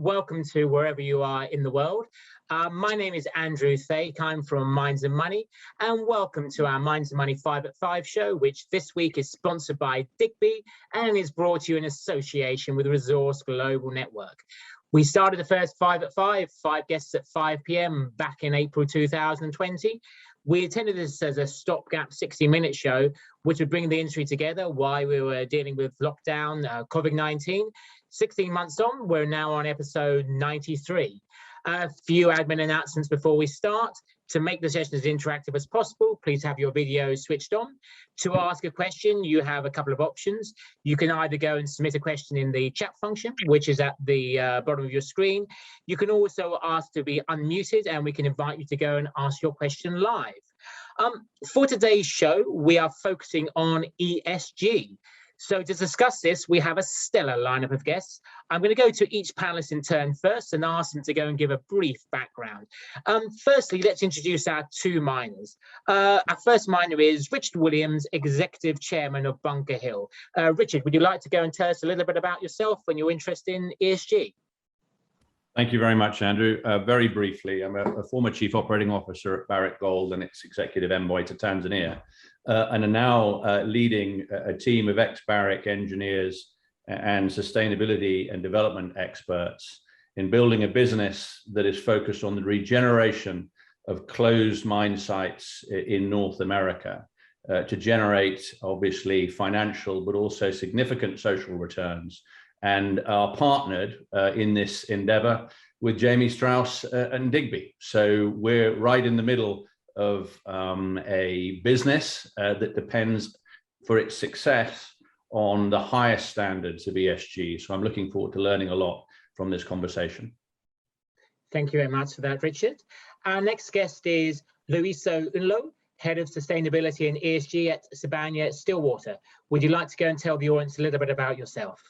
Welcome to wherever you are in the world. My name is Andrew Thake. I'm from Minds and Money, and welcome to our Minds and Money 5 at 5 show, which this week is sponsored by Digby and is brought to you in association with Resource Global Network. We started the first 5 at 5 guests at 5 p.m. back in April 2020. We attended this as a stopgap 60-minute show, which would bring the industry together while we were dealing with lockdown, COVID-19. 16 months on, we're now on episode 93. A few admin announcements before we start. To make the session as interactive as possible, please have your video switched on. To ask a question, you have a couple of options. You can either go and submit a question in the chat function, which is at the bottom of your screen. You can also ask to be unmuted, and we can invite you to go and ask your question live. For today's show, we are focusing on ESG. So to discuss this, we have a stellar lineup of guests. I'm going to go to each panelist in turn first and ask them to go and give a brief background. Firstly, let's introduce our two miners. Our first miner is Richard Williams, Executive Chairman of Bunker Hill. Richard, would you like to go and tell us a little bit about yourself and your interest in ESG? Thank you very much, Andrew. Very briefly, I'm a former Chief Operating Officer at Barrick Gold and its Executive Envoy to Tanzania, and are now leading a team of ex-Barrick engineers and sustainability and development experts in building a business that is focused on the regeneration of closed mine sites in North America to generate, obviously, financial, but also significant social returns, and are partnered in this endeavor with Jamie Strauss and Digby. So we're right in the middle of a business that depends for its success on the highest standards of ESG. So I'm looking forward to learning a lot from this conversation. Thank you very much for that, Richard. Our next guest is Loyiso, Head of Sustainability and ESG at Sibanye Stillwater. Would you like to go and tell the audience a little bit about yourself?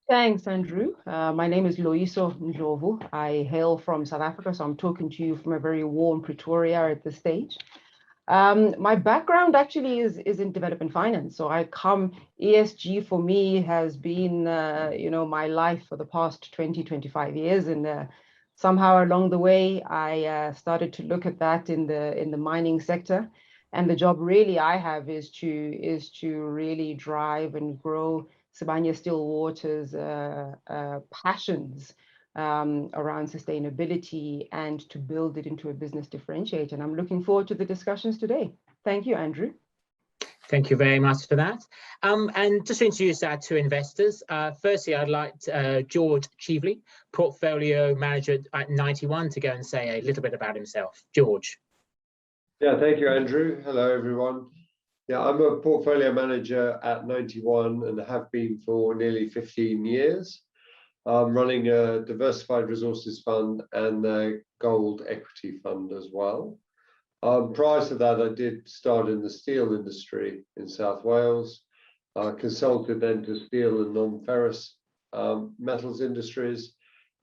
Thanks, Andrew. My name is Loyiso Ndlovu. I hail from South Africa, so I'm talking to you from a very warm Pretoria at this stage. My background actually is in development finance. So ESG for me has been, my life for the past 20-25 years. And somehow along the way, I started to look at that in the mining sector. And the job really I have is to really drive and grow Sibanye Stillwater's passions around sustainability and to build it into a business differentiator. And I'm looking forward to the discussions today. Thank you, Andrew. Thank you very much for that. And just to introduce our two investors, firstly, I'd like George Cheveley, Portfolio Manager at 91, to go and say a little bit about himself. George. Yeah, thank you, Andrew. Hello, everyone. Yeah, I'm a portfolio manager at 91 and have been for nearly 15 years. I'm running a diversified resources fund and a gold equity fund as well. Prior to that, I did start in the steel industry in South Wales, consulted then to steel and non-ferrous metals industries,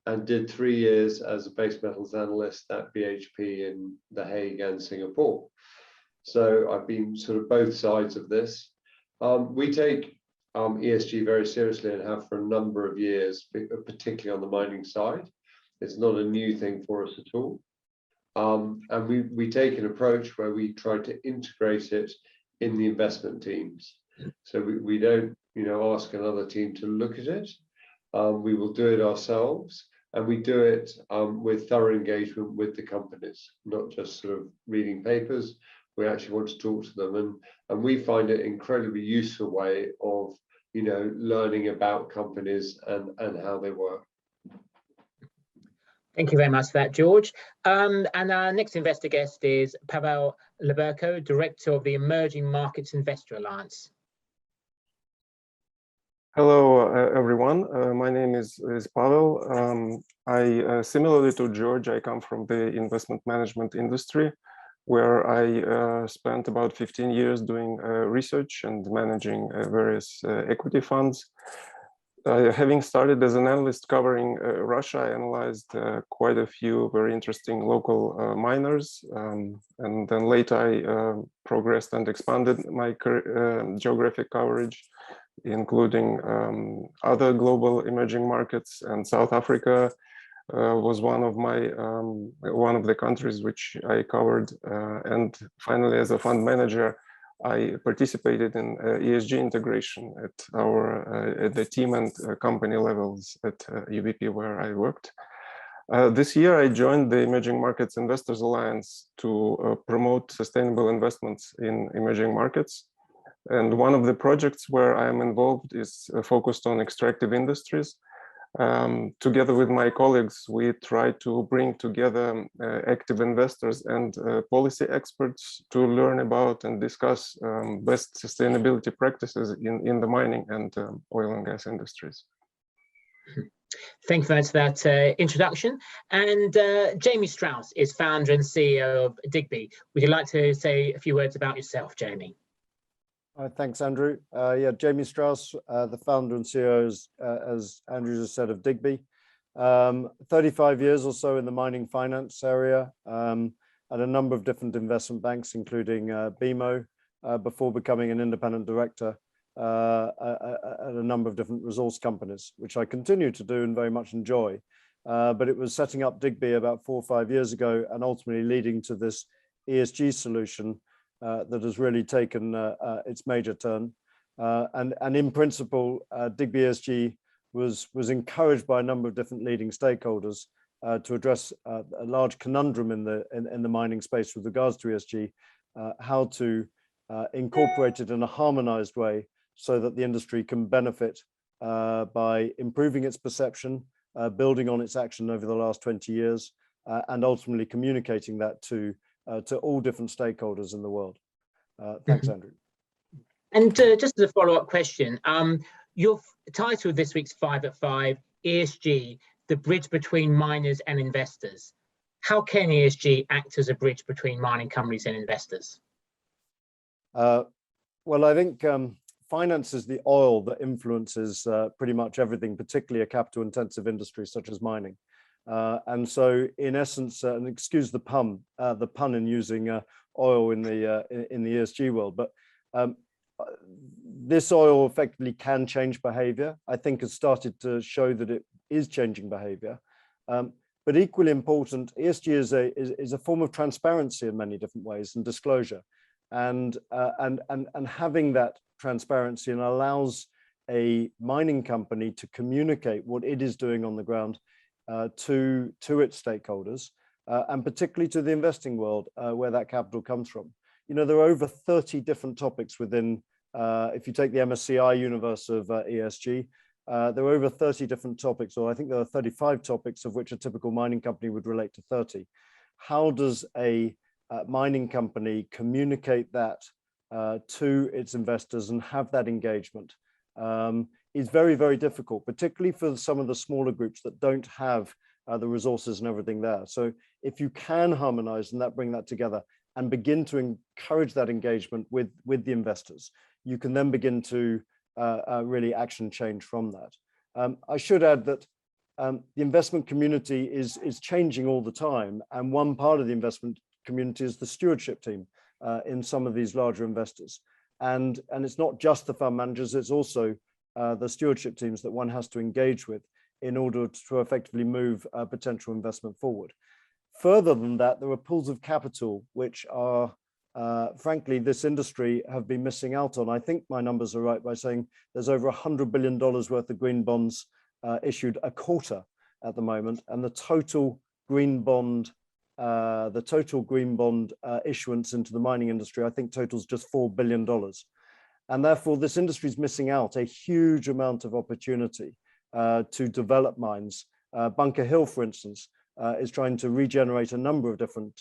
and did 3 years as a base metals analyst at BHP in The Hague and Singapore. So I've been sort of both sides of this. We take ESG very seriously and have for a number of years, particularly on the mining side. It's not a new thing for us at all. And we take an approach where we try to integrate it in the investment teams. So we don't, ask another team to look at it. We will do it ourselves, and we do it with thorough engagement with the companies, not just sort of reading papers. We actually want to talk to them, and we find it an incredibly useful way of, learning about companies and how they work. Thank you very much for that, George. And our next investor guest is Pavel, Laberko, Director of the Emerging Markets Investor Alliance. Hello, everyone. My name is Pavel. Similarly to George, I come from the investment management industry, where I spent about 15 years doing research and managing various equity funds. Having started as an analyst covering Russia, I analyzed quite a few very interesting local miners. And then later I progressed and expanded my geographic coverage including other global emerging markets, and South Africa was one of the countries which I covered. And finally, as a fund manager, I participated in ESG integration at the team and company levels at UBP, where I worked. This year, I joined the Emerging Markets Investors Alliance to promote sustainable investments in emerging markets. And one of the projects where I am involved is focused on extractive industries. Together with my colleagues, we try to bring together active investors and policy experts to learn about and discuss best sustainability practices in the mining and oil and gas industries. Thank you very much for that introduction. And Jamie Strauss is founder and CEO of Digbee. Would you like to say a few words about yourself, Jamie? Thanks, Andrew. Yeah, Jamie Strauss, the founder and CEO, as Andrew just said, of Digbee. 35 years or so in the mining finance area, at a number of different investment banks, including BMO, before becoming an independent director at a number of different resource companies, which I continue to do and very much enjoy. But it was setting up Digbee about 4 or 5 years ago and ultimately leading to this ESG solution that has really taken its major turn. And in principle, Digbee ESG was encouraged by a number of different leading stakeholders to address a large conundrum in the mining space with regards to ESG, how to incorporate it in a harmonized way so that the industry can benefit by improving its perception, building on its action over the last 20 years, and ultimately communicating that to all different stakeholders in the world. Thanks, Andrew. And just as a follow-up question, your title of this week's 5 at 5, ESG, the bridge between miners and investors. How can ESG act as a bridge between mining companies and investors? Well, I think finance is the oil that influences pretty much everything, particularly a capital-intensive industry such as mining. And so, in essence, and excuse the pun in using oil in the ESG world, but this oil effectively can change behavior. I think has started to show that it is changing behavior. But equally important, ESG is a form of transparency in many different ways and disclosure, and having that transparency and allows a mining company to communicate what it is doing on the ground to its stakeholders, and particularly to the investing world where that capital comes from. You know, there are over 30 different topics within, if you take the MSCI universe of ESG, there are over 30 different topics, or I think there are 35 topics of which a typical mining company would relate to 30. How does a mining company communicate that to its investors and have that engagement is very, very difficult, particularly for some of the smaller groups that don't have the resources and everything there. So if you can harmonize and bring that together and begin to encourage that engagement with the investors, you can then begin to really action change from that. I should add that the investment community is changing all the time, and one part of the investment community is the stewardship team in some of these larger investors. And it's not just the fund managers, it's also the stewardship teams that one has to engage with in order to effectively move potential investment forward. Further than that, there are pools of capital which are, frankly, this industry have been missing out on. I think my numbers are right by saying there's over $100 billion worth of green bonds issued a quarter at the moment, and the total green bond issuance into the mining industry, I think, totals just $4 billion. And therefore, this industry is missing out a huge amount of opportunity to develop mines. Bunker Hill, for instance, is trying to regenerate a number of different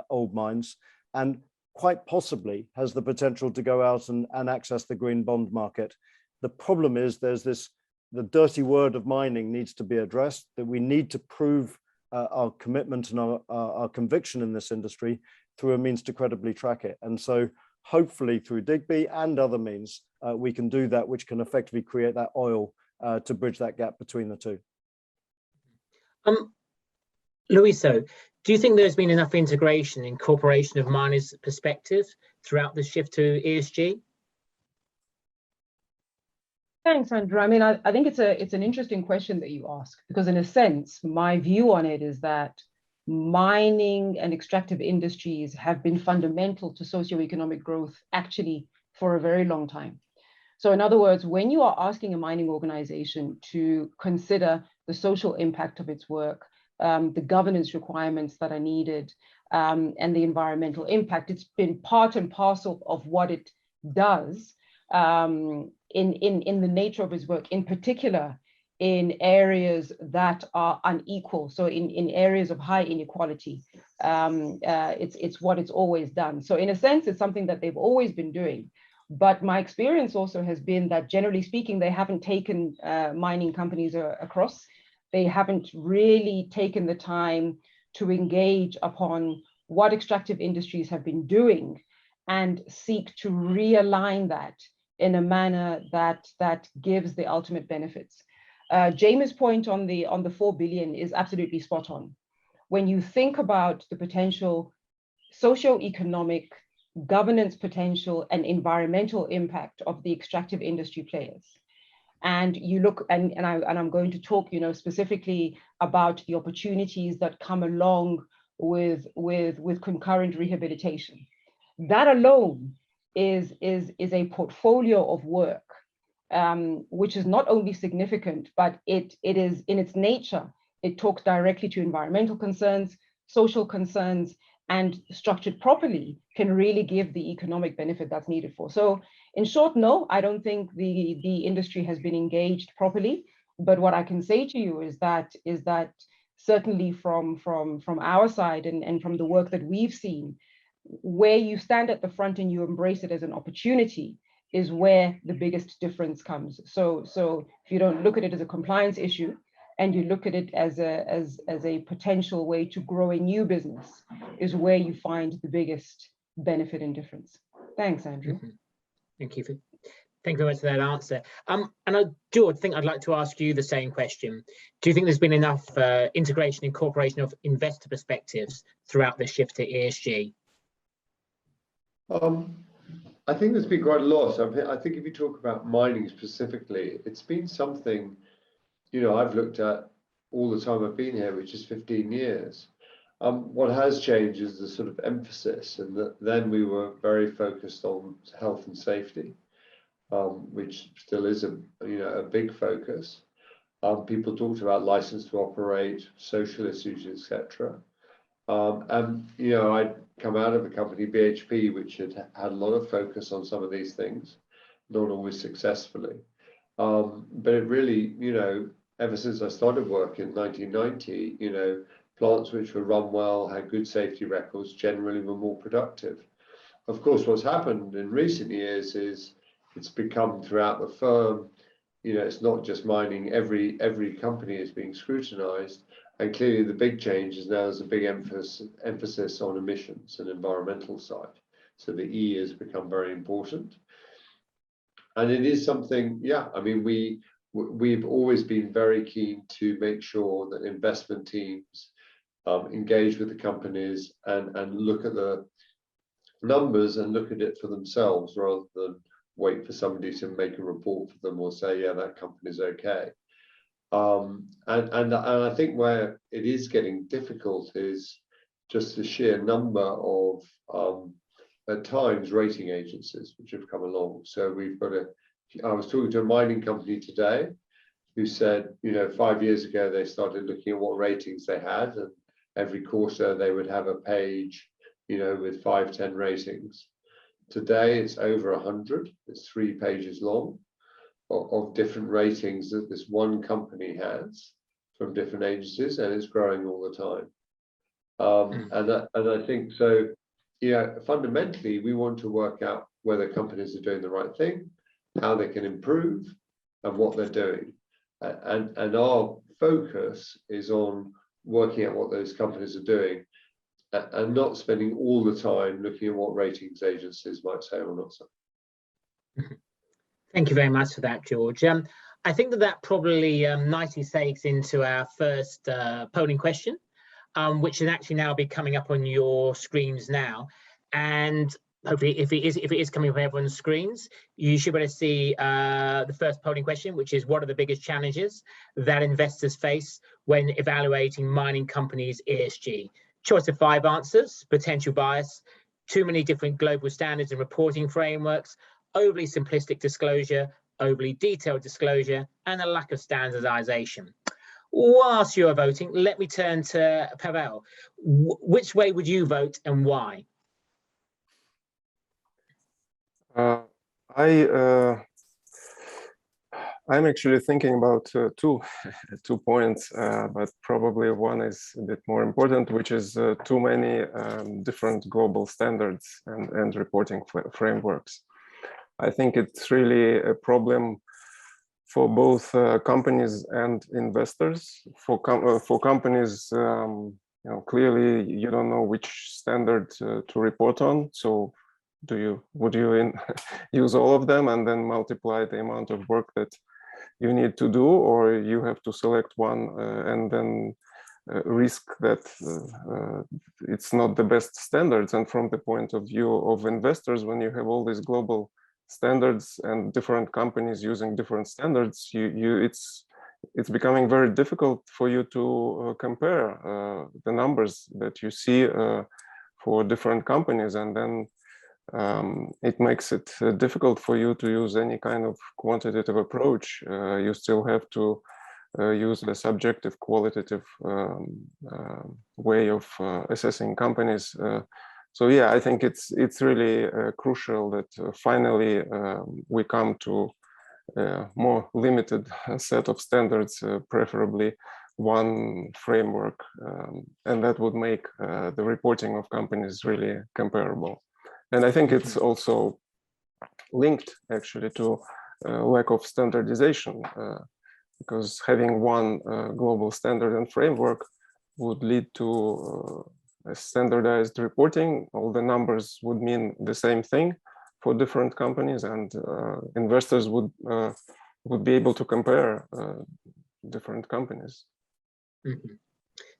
old mines, and quite possibly has the potential to go out and access the green bond market. The problem is the dirty word of mining needs to be addressed, that we need to prove our commitment and our conviction in this industry through a means to credibly track it. And so hopefully through Digbee and other means, we can do that, which can effectively create that oil to bridge that gap between the two. Loyiso, do you think there's been enough integration, incorporation of miners' perspectives throughout the shift to ESG? Thanks, Andrew. I mean, I think it's an interesting question that you ask, because in a sense, my view on it is that mining and extractive industries have been fundamental to socioeconomic growth actually for a very long time. So in other words, when you are asking a mining organization to consider the social impact of its work, the governance requirements that are needed, and the environmental impact, it's been part and parcel of what it does in the nature of its work, in particular in areas that are unequal. So in areas of high inequality, it's what it's always done. So in a sense, it's something that they've always been doing. But my experience also has been that generally speaking, they haven't taken mining companies across. They haven't really taken the time to engage upon what extractive industries have been doing and seek to realign that in a manner that gives the ultimate benefits. Jamie's point on the 4 billion is absolutely spot on. When you think about the potential socio-economic, governance potential and environmental impact of the extractive industry players, and you look, and I'm going to talk, specifically about the opportunities that come along with concurrent rehabilitation. That alone is a portfolio of work, which is not only significant, but it is in its nature, it talks directly to environmental concerns, social concerns, and structured properly can really give the economic benefit that's needed for. So in short, no, I don't think the industry has been engaged properly. But what I can say to you is that certainly from our side and from the work that we've seen, where you stand at the front and you embrace it as an opportunity is where the biggest difference comes. So if you don't look at it as a compliance issue, and you look at it as a potential way to grow a new business, is where you find the biggest benefit and difference. Thanks, Andrew. Mm-hmm. Thank you very much for that answer. And George, I think I'd like to ask you the same question. Do you think there's been enough integration, incorporation of investor perspectives throughout the shift to ESG? I think there's been quite a lot. I think if you talk about mining specifically, it's been something, I've looked at all the time I've been here, which is 15 years. What has changed is the sort of emphasis, and then we were very focused on health and safety, which still is a big focus. People talked about license to operate, social issues, etc. And I'd come out of a company, BHP, which had a lot of focus on some of these things, not always successfully. But it really, ever since I started work in 1990, plants which were run well, had good safety records, generally were more productive. Of course, what's happened in recent years is it's become throughout the firm, it's not just mining, every company is being scrutinized. And clearly the big change is now there's a big emphasis on emissions and environmental side. So the E has become very important. And it is something, we've always been very keen to make sure that investment teams engage with the companies and look at the numbers and look at it for themselves rather than wait for somebody to make a report for them or say, yeah, that company's okay. And I think where it is getting difficult is just the sheer number of at times rating agencies which have come along. So we've got I was talking to a mining company today who said, 5 years ago they started looking at what ratings they had, and every quarter they would have a page, with 5-10 ratings. Today it's over 100. It's 3 pages long of different ratings that this one company has from different agencies, and it's growing all the time. And I think so. Fundamentally, we want to work out whether companies are doing the right thing, how they can improve, and what they're doing. And our focus is on working out what those companies are doing, and not spending all the time looking at what ratings agencies might say or not say. Thank you very much for that, George. I think that probably nicely segues into our first polling question, which should actually now be coming up on your screens now. And hopefully, if it is coming up on everyone's screens, you should be able to see the first polling question, which is what are the biggest challenges that investors face when evaluating mining companies' ESG? Choice of 5 answers: potential bias, too many different global standards and reporting frameworks, overly simplistic disclosure, overly detailed disclosure, and a lack of standardization. Whilst you are voting, let me turn to Pavel. Which way would you vote and why? I'm actually thinking about two points, but probably one is a bit more important, which is too many different global standards and reporting frameworks. I think it's really a problem for both companies and investors. For companies, clearly you don't know which standard to report on. So would you use all of them and then multiply the amount of work that you need to do, or you have to select one and then risk that it's not the best standards? And from the point of view of investors, when you have all these global standards and different companies using different standards, it's becoming very difficult for you to compare the numbers that you see for different companies, and then it makes it difficult for you to use any kind of quantitative approach. You still have to use a subjective qualitative way of assessing companies. So yeah, I think it's really crucial that finally we come to a more limited set of standards, preferably one framework, and that would make the reporting of companies really comparable. And I think it's also linked actually to lack of standardization, because having one global standard and framework would lead to a standardized reporting. All the numbers would mean the same thing for different companies, and investors would be able to compare different companies. Mm-hmm.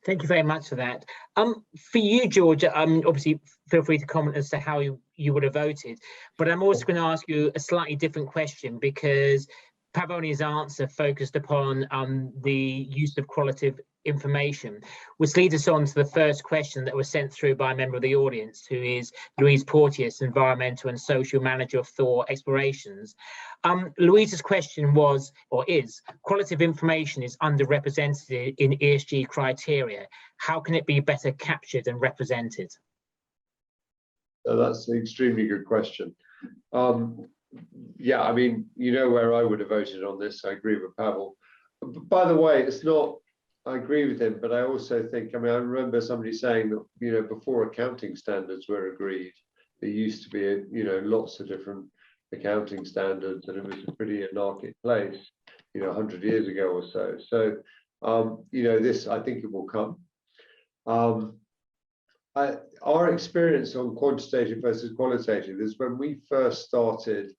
Thank you very much for that. For you, George, obviously feel free to comment as to how you would have voted, but I'm also going to ask you a slightly different question, because Pavoni's answer focused upon the use of qualitative information, which leads us on to the first question that was sent through by a member of the audience, who is Louise Porteous, Environmental and Social Manager of Thor Explorations. Louise's question was, or is, qualitative information is underrepresented in ESG criteria. How can it be better captured and represented? That's an extremely good question. Yeah, I mean, you know where I would have voted on this. I agree with Pavel. By the way, it's not, I agree with him, but I also think, I mean, I remember somebody saying that, you know, before accounting standards were agreed, there used to be, you know, lots of different accounting standards, and it was a pretty anarchic place, you know, 100 years ago or so. So, you know, this, I think it will come. Our experience on quantitative versus qualitative is when we first started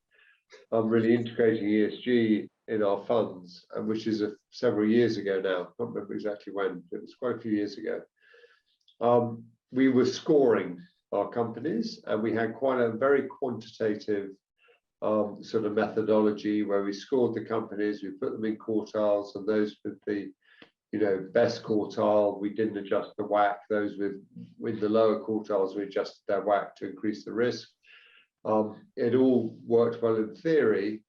really integrating ESG in our funds, and which is several years ago now. I can't remember exactly when, it was quite a few years ago. We were scoring our companies, and we had quite a very quantitative sort of methodology where we scored the companies, we put them in quartiles, and those with the, you know, best quartile, we didn't adjust the WACC. Those with the lower quartiles, we adjusted their WACC to increase the risk. It all worked well in theory,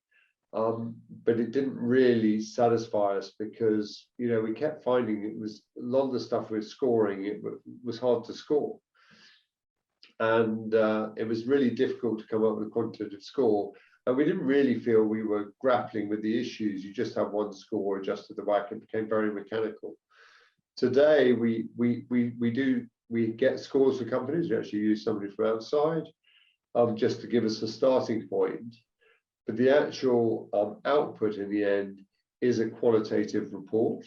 but it didn't really satisfy us, because, you know, we kept finding it was a lot of the stuff we were scoring, it was hard to score. And it was really difficult to come up with a quantitative score. And we didn't really feel we were grappling with the issues. You just have one score, adjusted the WACC, it became very mechanical. Today, we get scores for companies. We actually use somebody from outside just to give us a starting point. But the actual output in the end is a qualitative report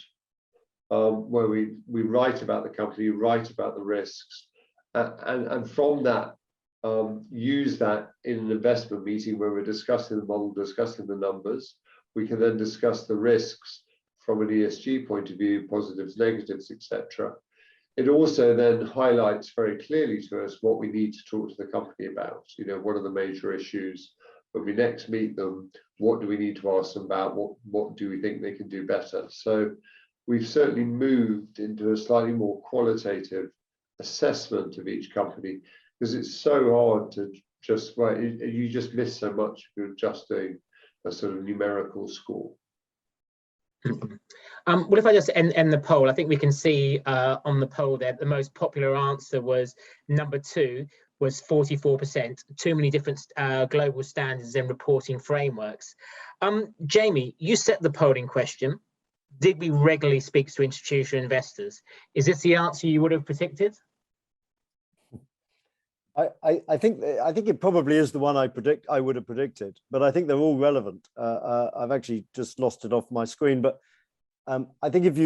where we write about the company, write about the risks, and from that, use that in an investment meeting where we're discussing the model, discussing the numbers. We can then discuss the risks from an ESG point of view, positives, negatives, etc. it also then highlights very clearly to us what we need to talk to the company about. You know, what are the major issues when we next meet them? What do we need to ask them about? What do we think they can do better? So we've certainly moved into a slightly more qualitative assessment of each company, because it's so hard to just, well, you just miss so much if you're just doing a sort of numerical score. Well, if I just end the poll, I think we can see on the poll there, the most popular answer was number 2, was 44%, too many different global standards and reporting frameworks. Jamie, you set the polling question. Digby regularly speaks to institutional investors. Is this the answer you would have predicted? I think it probably is the one I would have predicted, but I think they're all relevant. I've actually just lost it off my screen, but I think if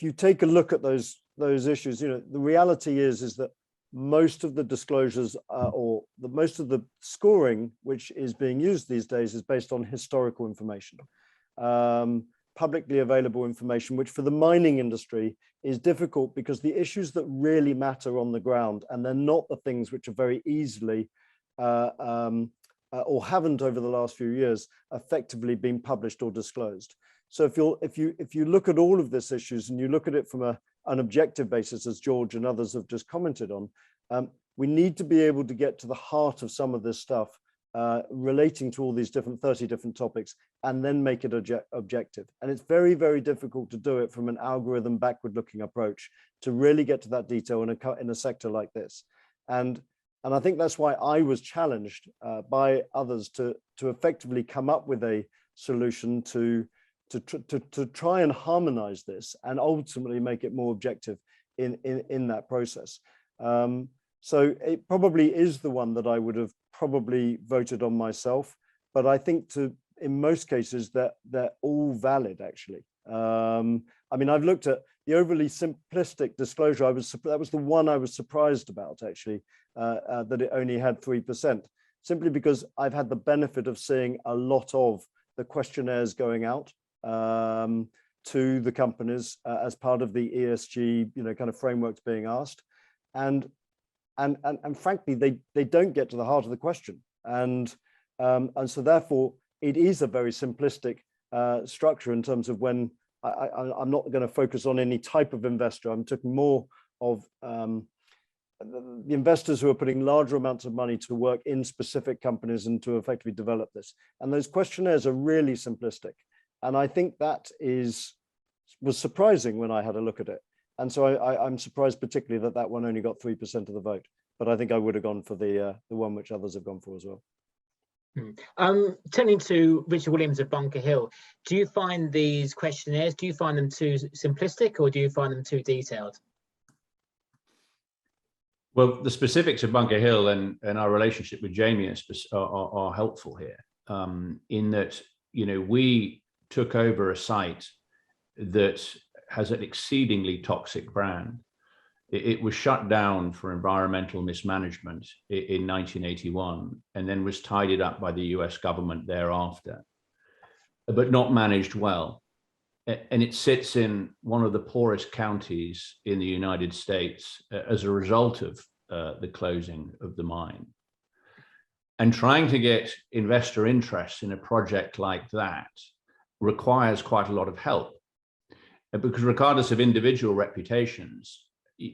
you take a look at those issues, you know, the reality is that most of the disclosures most of the scoring which is being used these days is based on historical information, publicly available information, which for the mining industry is difficult because the issues that really matter on the ground, and they're not the things which are very easily or haven't over the last few years effectively been published or disclosed. So if you look at all of these issues and you look at it from an objective basis, as George and others have just commented on, we need to be able to get to the heart of some of this stuff relating to all these 30 different topics, and then make it objective. And it's very, very difficult to do it from an algorithm backward-looking approach to really get to that detail in a sector like this. And I think that's why I was challenged by others to effectively come up with a solution to try and harmonize this and ultimately make it more objective in that process. So it probably is the one that I would have probably voted on myself, but I think in most cases that they're all valid actually. I mean, I've looked at the overly simplistic disclosure. That was the one I was surprised about actually, that it only had 3%, simply because I've had the benefit of seeing a lot of the questionnaires going out to the companies as part of the ESG, you know, kind of frameworks being asked, and frankly, they don't get to the heart of the question, and so therefore it is a very simplistic structure in terms of when I'm not going to focus on any type of investor. I'm talking more of the investors who are putting larger amounts of money to work in specific companies and to effectively develop this. And those questionnaires are really simplistic. And I think that was surprising when I had a look at it. And so I'm surprised particularly that one only got 3% of the vote. But I think I would have gone for the one which others have gone for as well. Turning to Richard Williams of Bunker Hill, do you find these questionnaires, do you find them too simplistic or do you find them too detailed? Well, the specifics of Bunker Hill and our relationship with Jamie are helpful here, in that, you know, we took over a site that has an exceedingly toxic brand. It was shut down for environmental mismanagement in 1981 and then was tidied up by the US government thereafter, but not managed well. And it sits in one of the poorest counties in the United States as a result of the closing of the mine. And trying to get investor interest in a project like that requires quite a lot of help, because regardless of individual reputations,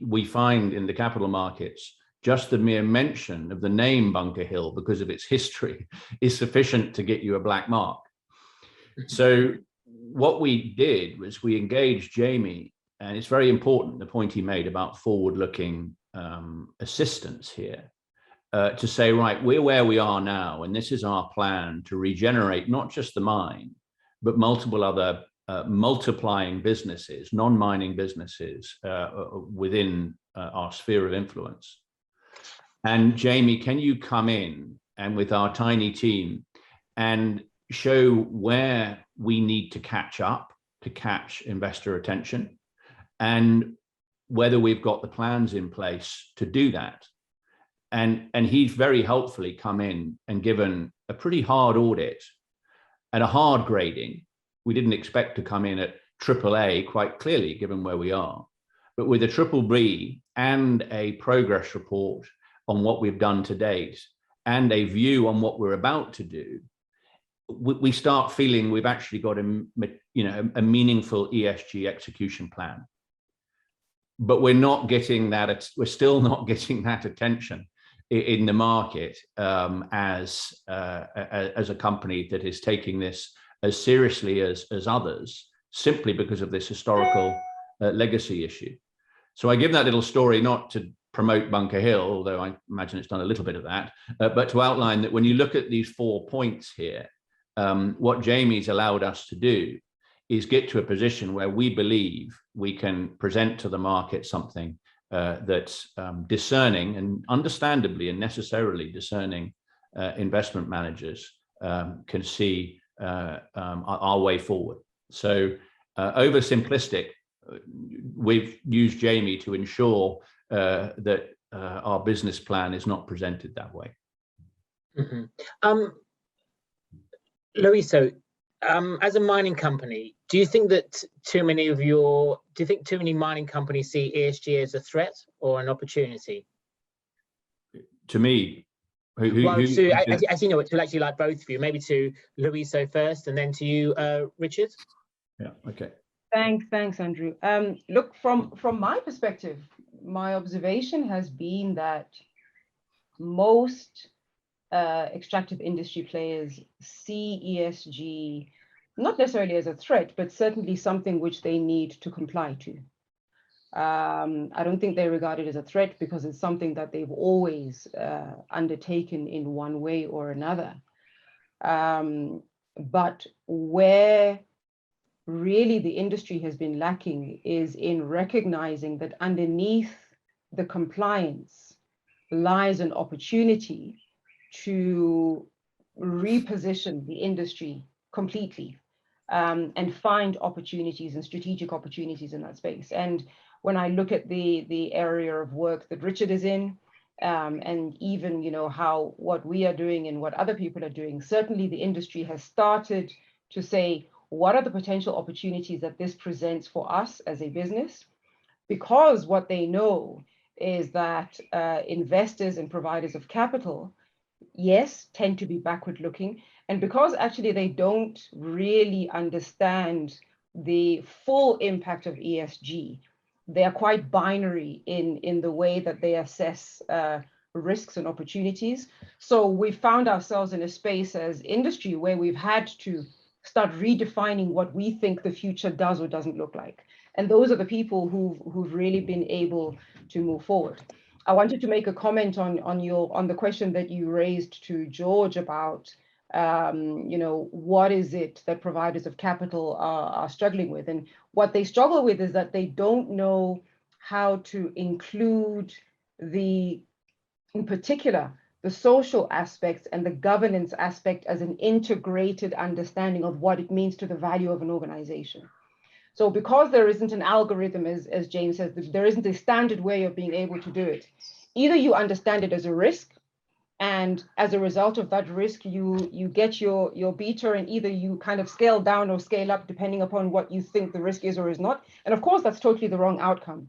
we find in the capital markets, just the mere mention of the name Bunker Hill because of its history is sufficient to get you a black mark. So what we did was we engaged Jamie, and it's very important, the point he made about forward-looking assistance here, to say, right, we're where we are now, and this is our plan to regenerate not just the mine, but multiple other multiplying businesses, non-mining businesses within our sphere of influence. And Jamie, can you come in and with our tiny team and show where we need to catch up to catch investor attention, and whether we've got the plans in place to do that? And he's very helpfully come in and given a pretty hard audit and a hard grading. We didn't expect to come in at AAA, quite clearly, given where we are. but with a triple B and a progress report on what we've done to date and a view on what we're about to do, we start feeling we've actually got a meaningful ESG execution plan. But we're not getting that. We're still not getting that attention in the market as a company that is taking this as seriously as others, simply because of this historical legacy issue. So I give that little story not to promote Bunker Hill, although I imagine it's done a little bit of that, but to outline that when you look at these 4 points here, what Jamie's allowed us to do is get to a position where we believe we can present to the market something that's discerning, and understandably and necessarily discerning investment managers can see our way forward. So oversimplistic, we've used Jamie to ensure that our business plan is not presented that way. Mm-hmm. Loyiso, as a mining company, do you think too many mining companies see ESG as a threat or an opportunity? To me, As you know, to actually like both of you, maybe to Loyiso first and then to you, Richard. Yeah, okay. Thanks, Andrew. Look, from my perspective, my observation has been that most extractive industry players see ESG not necessarily as a threat, but certainly something which they need to comply to. I don't think they regard it as a threat because it's something that they've always undertaken in one way or another. But where really the industry has been lacking is in recognizing that underneath the compliance lies an opportunity to reposition the industry completely and find opportunities and strategic opportunities in that space. And when I look at the area of work that Richard is in, and even what we are doing and what other people are doing, certainly the industry has started to say, what are the potential opportunities that this presents for us as a business? Because what they know is that investors and providers of capital, yes, tend to be backward looking. And because actually they don't really understand the full impact of ESG, they are quite binary in the way that they assess risks and opportunities. So we found ourselves in a space as industry where we've had to start redefining what we think the future does or doesn't look like. And those are the people who've really been able to move forward. I wanted to make a comment on the question that you raised to George about what is it that providers of capital are struggling with. And what they struggle with is that they don't know how to include in particular, the social aspects and the governance aspect as an integrated understanding of what it means to the value of an organization. So because there isn't an algorithm, as James says, there isn't a standard way of being able to do it. Either you understand it as a risk, and as a result of that risk, you get your beta, and either you kind of scale down or scale up depending upon what you think the risk is or is not. And of course, that's totally the wrong outcome.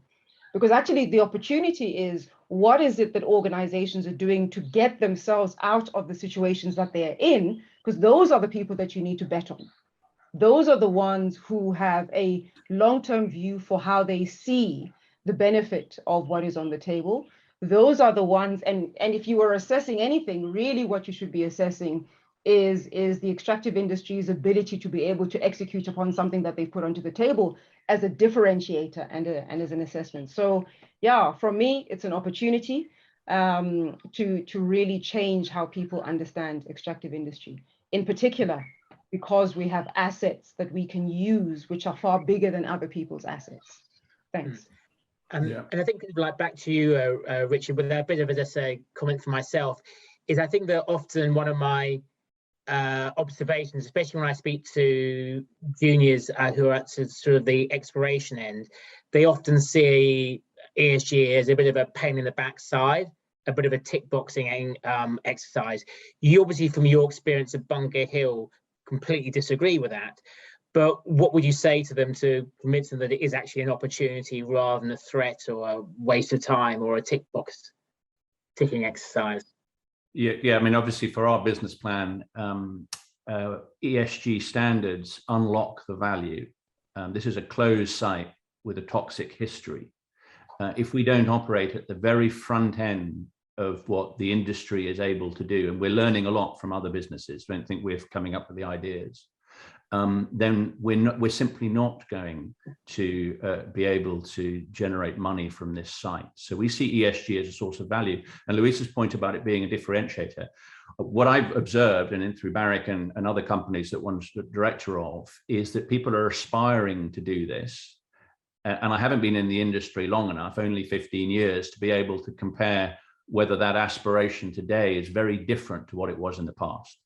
Because actually the opportunity is, what is it that organizations are doing to get themselves out of the situations that they are in? Because those are the people that you need to bet on. Those are the ones who have a long-term view for how they see the benefit of what is on the table. Those are the ones, and if you are assessing anything, really what you should be assessing is the extractive industry's ability to be able to execute upon something that they put onto the table as a differentiator and as an assessment. So yeah, for me, it's an opportunity to really change how people understand extractive industry, in particular, because we have assets that we can use, which are far bigger than other people's assets. Thanks. And I think, like, back to you, Richard, with a bit of a comment for myself, is I think that often one of my observations, especially when I speak to juniors who are at sort of the exploration end, they often see ESG as a bit of a pain in the backside, a bit of a tick boxing exercise. You obviously, from your experience at Bunker Hill, completely disagree with that. But what would you say to them to convince them that it is actually an opportunity rather than a threat or a waste of time or a tick box ticking exercise? Yeah. I mean, obviously, for our business plan, ESG standards unlock the value. This is a closed site with a toxic history. If we don't operate at the very front end of what the industry is able to do, and we're learning a lot from other businesses, don't think we're coming up with the ideas, then we're simply not going to be able to generate money from this site. So we see ESG as a source of value. And Loyiso's point about it being a differentiator, what I've observed, and through Barrick and other companies that one's the director of, is that people are aspiring to do this. And I haven't been in the industry long enough, only 15 years, to be able to compare whether that aspiration today is very different to what it was in the past.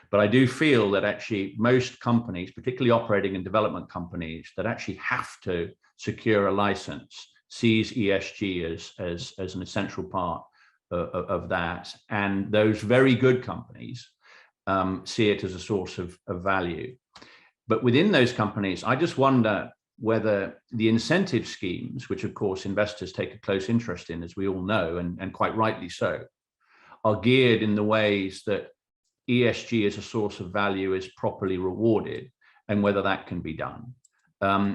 But I do feel that actually most companies, particularly operating and development companies, that actually have to secure a license, sees ESG as an essential part of that. And those very good companies see it as a source of value. But within those companies, I just wonder whether the incentive schemes, which of course investors take a close interest in, as we all know, and quite rightly so, are geared in the ways that ESG as a source of value is properly rewarded, and whether that can be done.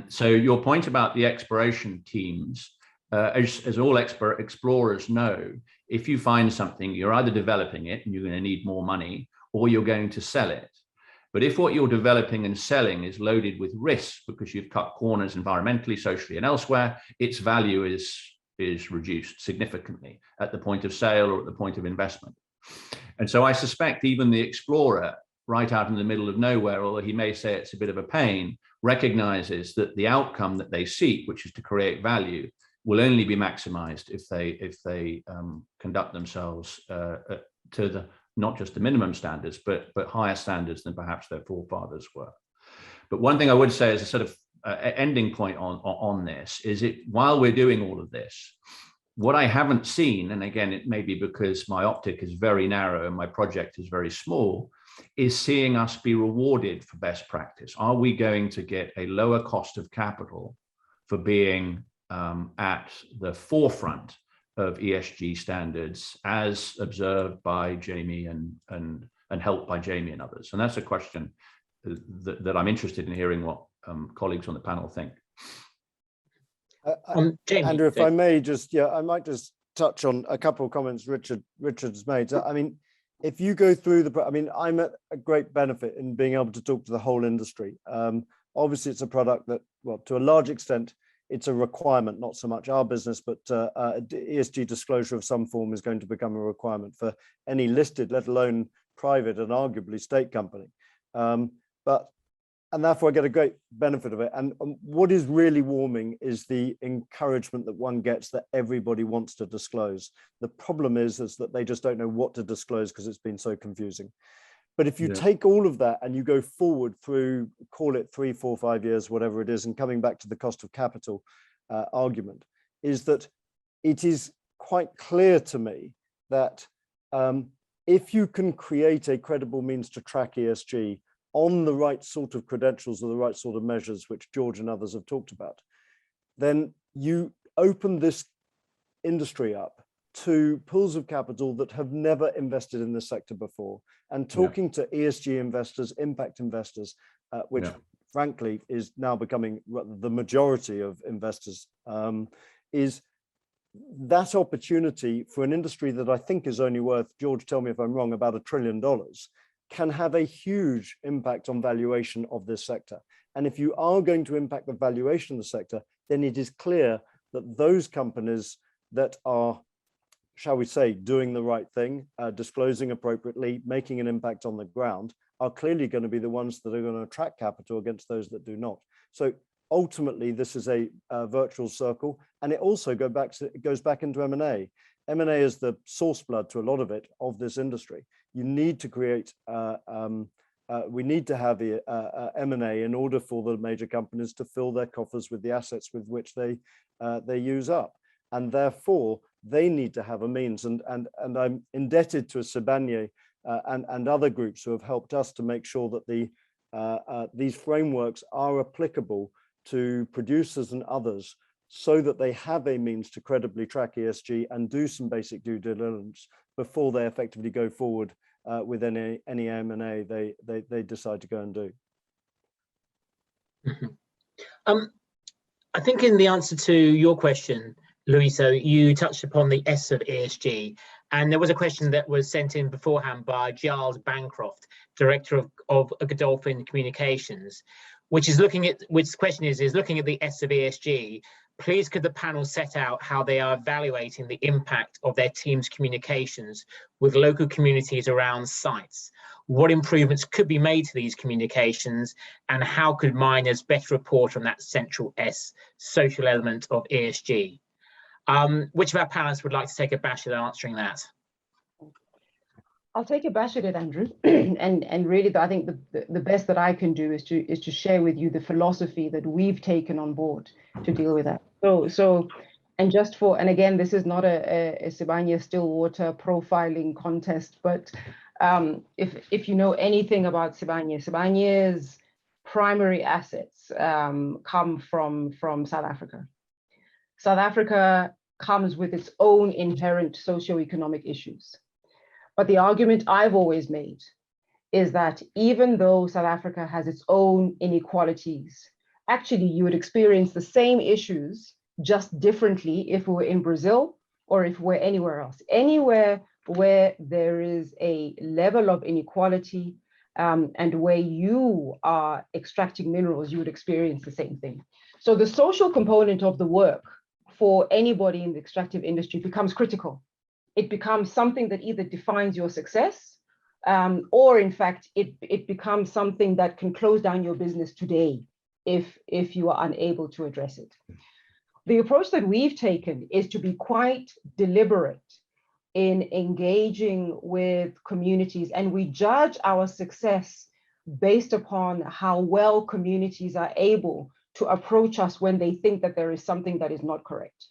So your point about the exploration teams, as all explorers know, if you find something, you're either developing it and you're going to need more money, or you're going to sell it. But if what you're developing and selling is loaded with risk because you've cut corners environmentally, socially, and elsewhere, its value is reduced significantly at the point of sale or at the point of investment. And so I suspect even the explorer, right out in the middle of nowhere, although he may say it's a bit of a pain, recognizes that the outcome that they seek, which is to create value, will only be maximized if they conduct themselves to the not just the minimum standards, but higher standards than perhaps their forefathers were. But one thing I would say as a sort of ending point on this is, while we're doing all of this, what I haven't seen, and again, it may be because my optic is very narrow and my project is very small, is seeing us be rewarded for best practice. Are we going to get a lower cost of capital for being at the forefront of ESG standards, as observed by Jamie and helped by Jamie and others? And that's a question that I'm interested in hearing what colleagues on the panel think. Jamie, Andrew, if I may I might just touch on a couple of comments Richard's made. I mean, if you go through I'm at a great benefit in being able to talk to the whole industry. Obviously, it's a product that, well, to a large extent, it's a requirement, not so much our business, but ESG disclosure of some form is going to become a requirement for any listed, let alone private and arguably state company. And therefore I get a great benefit of it. And what is really warming is the encouragement that one gets that everybody wants to disclose. The problem is that they just don't know what to disclose because it's been so confusing. But if you take all of that and you go forward through, call it 3, 4, 5 years, whatever it is, and coming back to the cost of capital argument, is that it is quite clear to me that if you can create a credible means to track ESG on the right sort of credentials or the right sort of measures, which George and others have talked about, then you open this industry up to pools of capital that have never invested in this sector before. And talking to ESG investors, impact investors, which frankly is now becoming the majority of investors, is that opportunity for an industry that I think is only worth, George, tell me if I'm wrong, about $1 trillion, can have a huge impact on valuation of this sector. And if you are going to impact the valuation of the sector, then it is clear that those companies that are, shall we say, doing the right thing, disclosing appropriately, making an impact on the ground, are clearly going to be the ones that are going to attract capital against those that do not. So ultimately, this is a virtual circle, and it also goes back into M&A. M&A is the source blood to a lot of it, of this industry. You need to create, we need to have M&A in order for the major companies to fill their coffers with the assets with which they use up. And therefore, they need to have a means. And I'm indebted to Sibanye and other groups who have helped us to make sure that the these frameworks are applicable to producers and others, so that they have a means to credibly track ESG and do some basic due diligence before they effectively go forward with any M&A they decide to go and do. I think in the answer to your question, Loyiso, you touched upon the S of ESG, and there was a question that was sent in beforehand by Giles Bancroft, Director of Godolphin Communications, which question is looking at the S of ESG. Please could the panel set out how they are evaluating the impact of their team's communications with local communities around sites? What improvements could be made to these communications, and how could miners better report on that central S, social element of ESG? Which of our panelists would like to take a bash at answering that? I'll take a bash at it, Andrew. and really, I think the best that I can do is to share with you the philosophy that we've taken on board to deal with that. And again, this is not a Sibanye Stillwater profiling contest, but if you know anything about Sibanye's primary assets come from South Africa. South Africa comes with its own inherent socioeconomic issues. But the argument I've always made is that even though South Africa has its own inequalities, actually you would experience the same issues just differently if we were in Brazil or if we're anywhere else. Anywhere where there is a level of inequality and where you are extracting minerals, you would experience the same thing. So the social component of the work for anybody in the extractive industry becomes critical. It becomes something that either defines your success or in fact, it becomes something that can close down your business today if you are unable to address it. The approach that we've taken is to be quite deliberate in engaging with communities, and we judge our success based upon how well communities are able to approach us when they think that there is something that is not correct.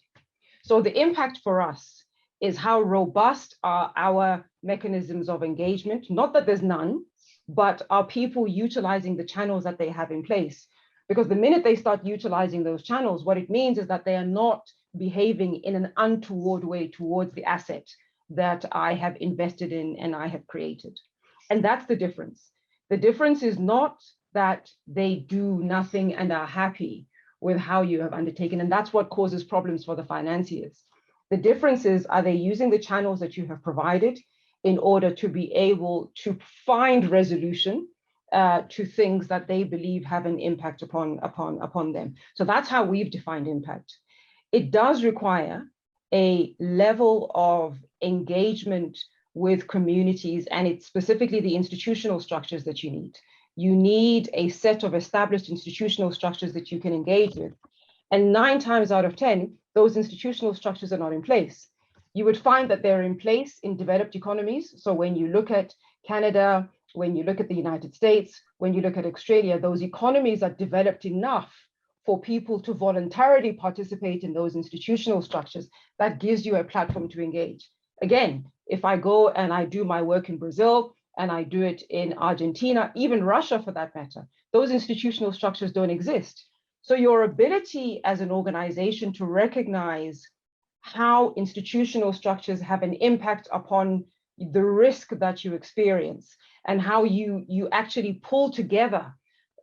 So the impact for us is how robust are our mechanisms of engagement, not that there's none, but are people utilizing the channels that they have in place? Because the minute they start utilizing those channels, what it means is that they are not behaving in an untoward way towards the asset that I have invested in and I have created. And that's the difference. The difference is not that they do nothing and are happy with how you have undertaken, and that's what causes problems for the financiers. The difference is, are they using the channels that you have provided in order to be able to find resolution to things that they believe have an impact upon them? So that's how we've defined impact. It does require a level of engagement with communities, and it's specifically the institutional structures that you need. You need a set of established institutional structures that you can engage with. And 9 times out of 10, those institutional structures are not in place. You would find that they're in place in developed economies. So when you look at Canada, when you look at the United States, when you look at Australia, those economies are developed enough for people to voluntarily participate in those institutional structures. That gives you a platform to engage. Again, if I go and I do my work in Brazil and I do it in Argentina, even Russia for that matter, those institutional structures don't exist. So your ability as an organization to recognize how institutional structures have an impact upon the risk that you experience and how you actually pull together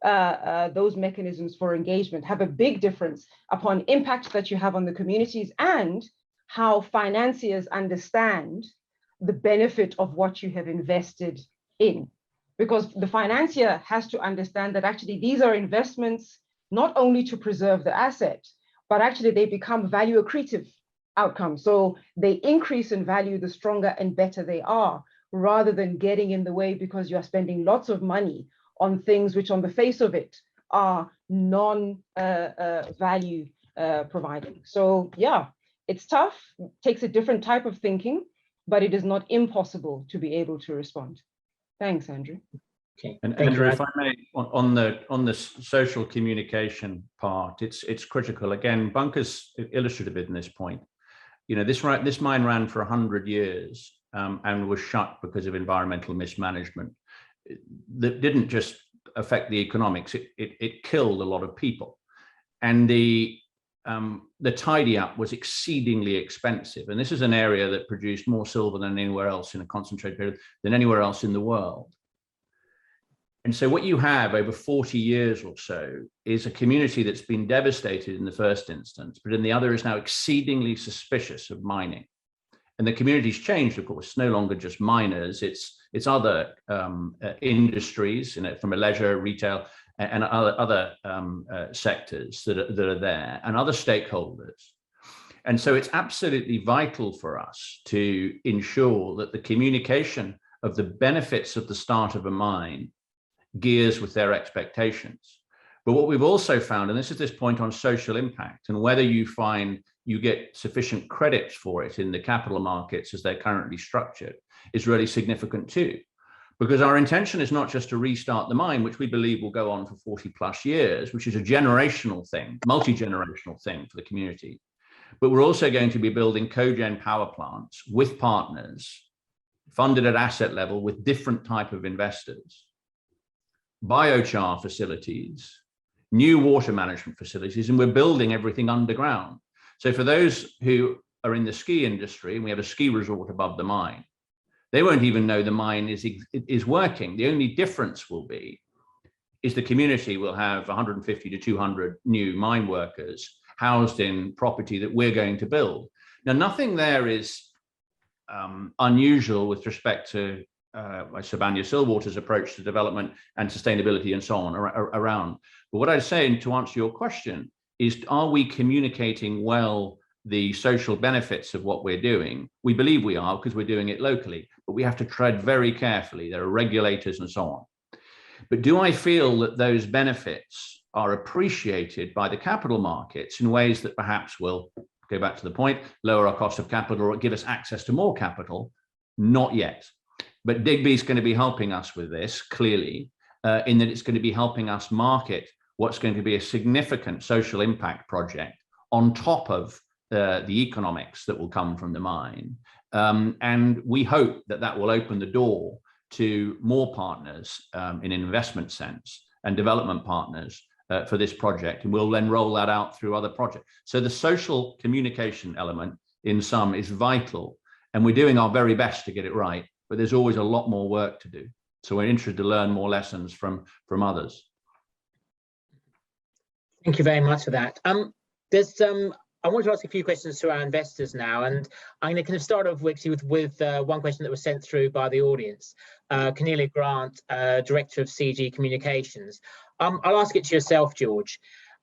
those mechanisms for engagement have a big difference upon impact that you have on the communities and how financiers understand the benefit of what you have invested in. Because the financier has to understand that actually these are investments not only to preserve the asset, but actually they become value accretive outcomes. So they increase in value the stronger and better they are, rather than getting in the way because you are spending lots of money on things which on the face of it are non-value providing. So yeah, it's tough, takes a different type of thinking, but it is not impossible to be able to respond. Thanks, Andrew. Okay. And Andrew, if I may, on the social communication part, it's critical. Again, Bunker's illustrative in this point. You know, this mine ran for 100 years and was shut because of environmental mismanagement. That didn't just affect the economics, it killed a lot of people. And the tidy up was exceedingly expensive. And this is an area that produced more silver than anywhere else in a concentrated period than anywhere else in the world. And so what you have over 40 years or so is a community that's been devastated in the first instance, but in the other is now exceedingly suspicious of mining. And the community's changed, of course. It's no longer just miners, it's other industries, from a leisure, retail, and other sectors that are there, and other stakeholders. And so it's absolutely vital for us to ensure that the communication of the benefits of the start of a mine gears with their expectations. But what we've also found, and this is this point on social impact, and whether you find you get sufficient credit for it in the capital markets as they're currently structured, is really significant too. Because our intention is not just to restart the mine, which we believe will go on for 40+ years, which is a generational thing, multi-generational thing for the community. But we're also going to be building cogen power plants with partners, funded at asset level with different type of investors, biochar facilities, new water management facilities, and we're building everything underground. So for those who are in the ski industry, and we have a ski resort above the mine, they won't even know the mine is working. The only difference will be is the community will have 150 to 200 new mine workers housed in property that we're going to build. Now, nothing there is unusual with respect to Sibanye Stillwater's approach to development and sustainability and so on around. But what I'd say, to answer your question, is are we communicating well the social benefits of what we're doing? We believe we are, because we're doing it locally, but we have to tread very carefully. There are regulators and so on. But do I feel that those benefits are appreciated by the capital markets in ways that perhaps will, go back to the point, lower our cost of capital or give us access to more capital? Not yet. But Digby is going to be helping us with this, clearly, in that it's going to be helping us market what's going to be a significant social impact project on top of the economics that will come from the mine. And we hope that that will open the door to more partners in an investment sense and development partners for this project. And we'll then roll that out through other projects. So the social communication element in sum is vital. And we're doing our very best to get it right. But there's always a lot more work to do. So we're interested to learn more lessons from others. Thank you very much for that. I want to ask a few questions to our investors now, and I'm going to kind of start off with one question that was sent through by the audience. Cornelia Grant, Director of CG Communications. I'll ask it to yourself, George.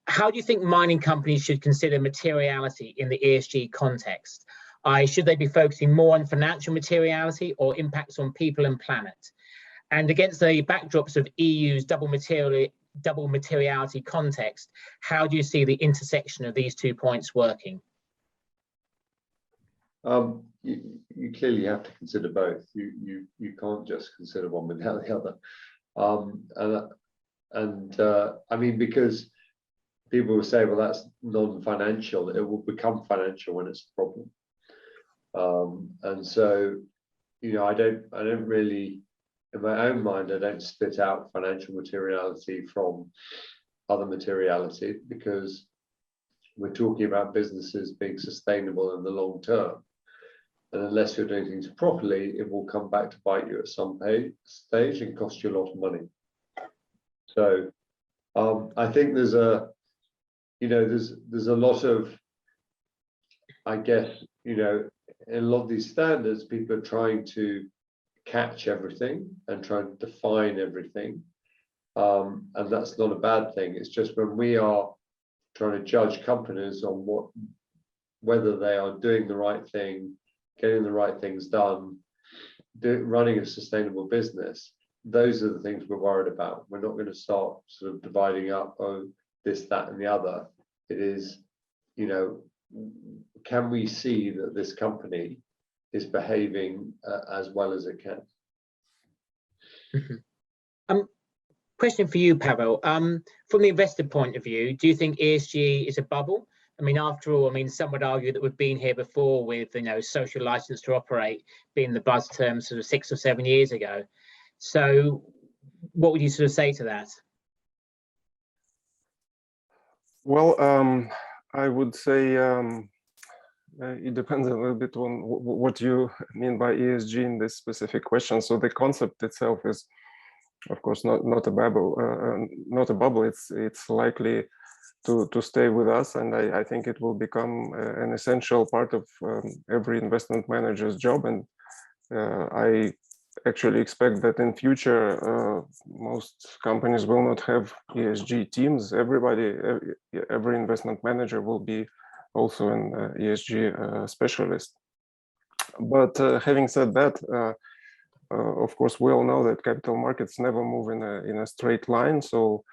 How do you think mining companies should consider materiality in the ESG context? Should they be focusing more on financial materiality or impacts on people and planet? And against the backdrops of EU's double materiality context, how do you see the intersection of these 2 points working? You clearly have to consider both. You can't just consider one without the other. I mean, because people will say, well, that's non-financial. It will become financial when it's a problem. And so, I don't really, in my own mind, I don't split out financial materiality from other materiality, because we're talking about businesses being sustainable in the long term. And unless you're doing things properly, it will come back to bite you at some stage and cost you a lot of money. So I think there's a lot of, I guess, in a lot of these standards, people are trying to catch everything and trying to define everything. And that's not a bad thing. It's just when we are trying to judge companies on whether they are doing the right thing, getting the right things done, running a sustainable business, those are the things we're worried about. We're not going to start sort of dividing up, oh, this, that, and the other. It is, can we see that this company is behaving as well as it can? Mm-hmm. Question for you, Pavel. From the investor point of view, do you think ESG is a bubble? I mean, after all, some would argue that we've been here before with, social license to operate being the buzz term sort of 6 or 7 years ago. So what would you sort of say to that? Well, I would say it depends a little bit on what you mean by ESG in this specific question. So the concept itself is, of course, not a bubble. It's likely to stay with us, and I think it will become an essential part of every investment manager's job. And I actually expect that in future most companies will not have ESG teams. Every investment manager will be also an ESG specialist. But having said that, of course, we all know that capital markets never move in a straight line. So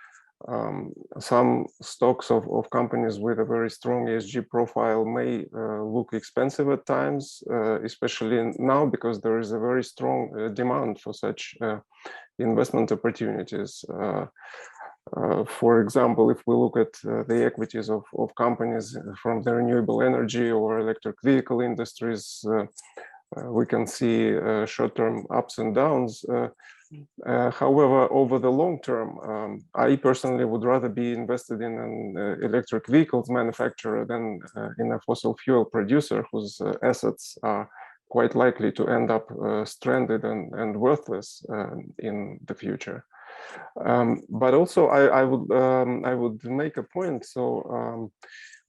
some stocks of companies with a very strong ESG profile may look expensive at times, especially now because there is a very strong demand for such investment opportunities. For example, if we look at the equities of companies from the renewable energy or electric vehicle industries, we can see short-term ups and downs. However, over the long term, I personally would rather be invested in an electric vehicles manufacturer than in a fossil fuel producer whose assets are quite likely to end up stranded and worthless in the future. But also, I would make a point. So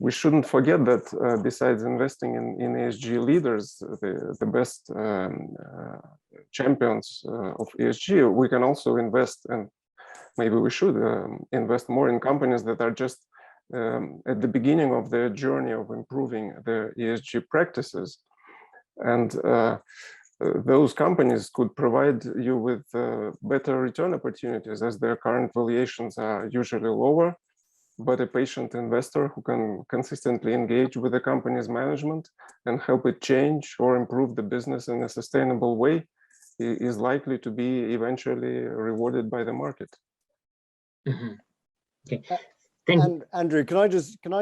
we shouldn't forget that besides investing in ESG leaders, the best champions of ESG, we can also invest, and maybe we should invest more in companies that are just at the beginning of their journey of improving their ESG practices. And those companies could provide you with better return opportunities, as their current valuations are usually lower. But a patient investor who can consistently engage with the company's management and help it change or improve the business in a sustainable way is likely to be eventually rewarded by the market. Mm-hmm. Okay. And Andrew, can I